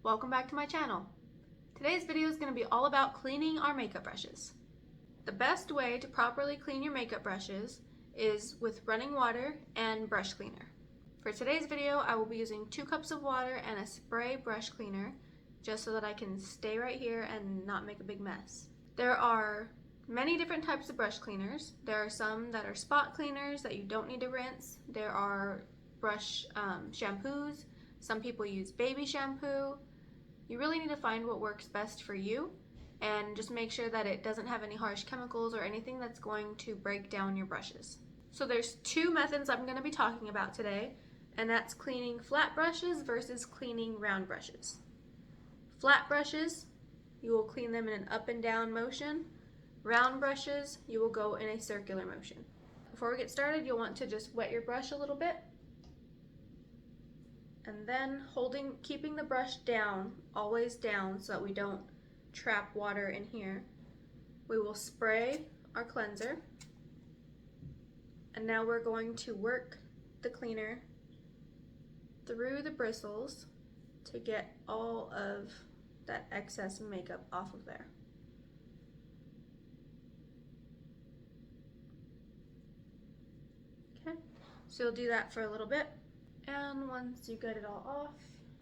welcome back to my channel. Today's video is going to be all about cleaning our makeup brushes. The best way to properly clean your makeup brushes is with running water and brush cleaner. For today's video, I will be using 2 cups of water and a spray brush cleaner just so that I can stay right here and not make a big mess. There are many different types of brush cleaners. There are some that are spot cleaners that you don't need to rinse. There are brush shampoos. Some people use baby shampoo. You really need to find what works best for you and just make sure that it doesn't have any harsh chemicals or anything that's going to break down your brushes. So there's 2 methods I'm going to be talking about today, and that's cleaning flat brushes versus cleaning round brushes. Flat brushes, you will clean them in an up and down motion. Round brushes, you will go in a circular motion. Before we get started, you'll want to just wet your brush a little bit. And then keeping the brush down, always down, so that we don't trap water in here, we will spray our cleanser. And now we're going to work the cleaner through the bristles to get all of that excess makeup off of there. Okay, so you'll do that for a little bit. And once you get it all off,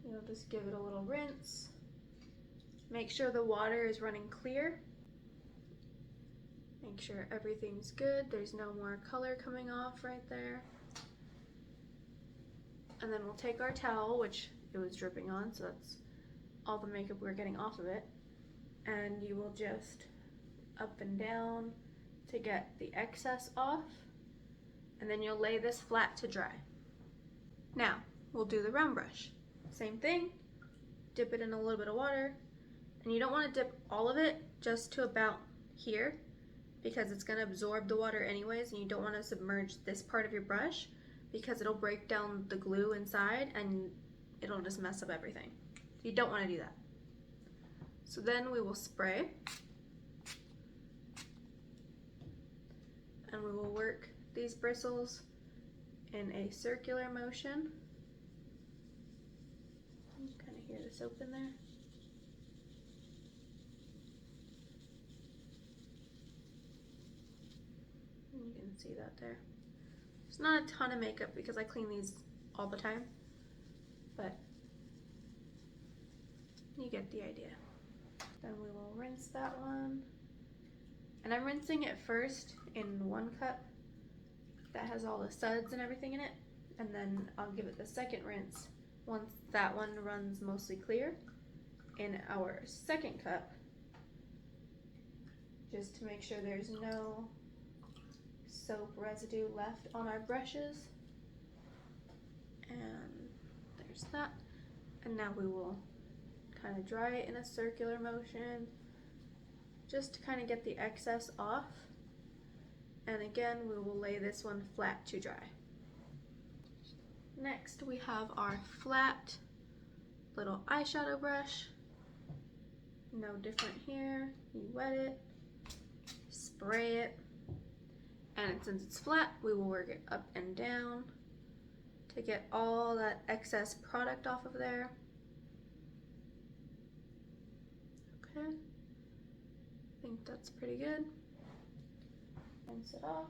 you'll just give it a little rinse. Make sure the water is running clear. Make sure everything's good. There's no more color coming off right there. And then we'll take our towel, which it was dripping on, so that's all the makeup we're getting off of it. And you will just up and down to get the excess off. And then you'll lay this flat to dry. Now, we'll do the round brush. Same thing, dip it in a little bit of water, and you don't want to dip all of it, just to about here, because it's going to absorb the water anyways, and you don't want to submerge this part of your brush because it'll break down the glue inside and it'll just mess up everything. You don't want to do that. So then we will spray, and we will work these bristles in a circular motion. You can kind of hear the soap in there. And you can see that there. There's not a ton of makeup because I clean these all the time, but you get the idea. Then we will rinse that one. And I'm rinsing it first in 1 cup that has all the suds and everything in it, and then I'll give it the second rinse once that one runs mostly clear in our second cup, just to make sure there's no soap residue left on our brushes. And there's that. And now we will kind of dry it in a circular motion just to kind of get the excess off. And again, we will lay this one flat to dry. Next, we have our flat little eyeshadow brush. No different here. You wet it, spray it, and since it's flat, we will work it up and down to get all that excess product off of there. Okay, I think that's pretty good. Rinse it off.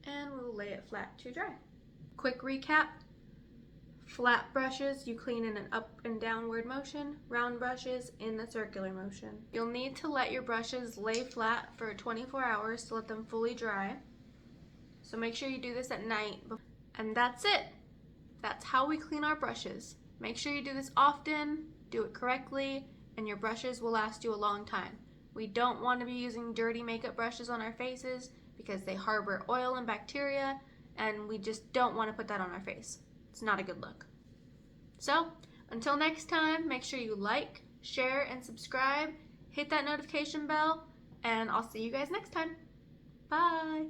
And we'll lay it flat to dry. Quick recap. Flat brushes you clean in an up and downward motion. Round brushes in the circular motion. You'll need to let your brushes lay flat for 24 hours to let them fully dry. So make sure you do this at night. And that's it. That's how we clean our brushes. Make sure you do this often, do it correctly, and your brushes will last you a long time. We don't want to be using dirty makeup brushes on our faces because they harbor oil and bacteria, and we just don't want to put that on our face. It's not a good look. So, until next time, make sure you like, share, and subscribe. Hit that notification bell, and I'll see you guys next time. Bye!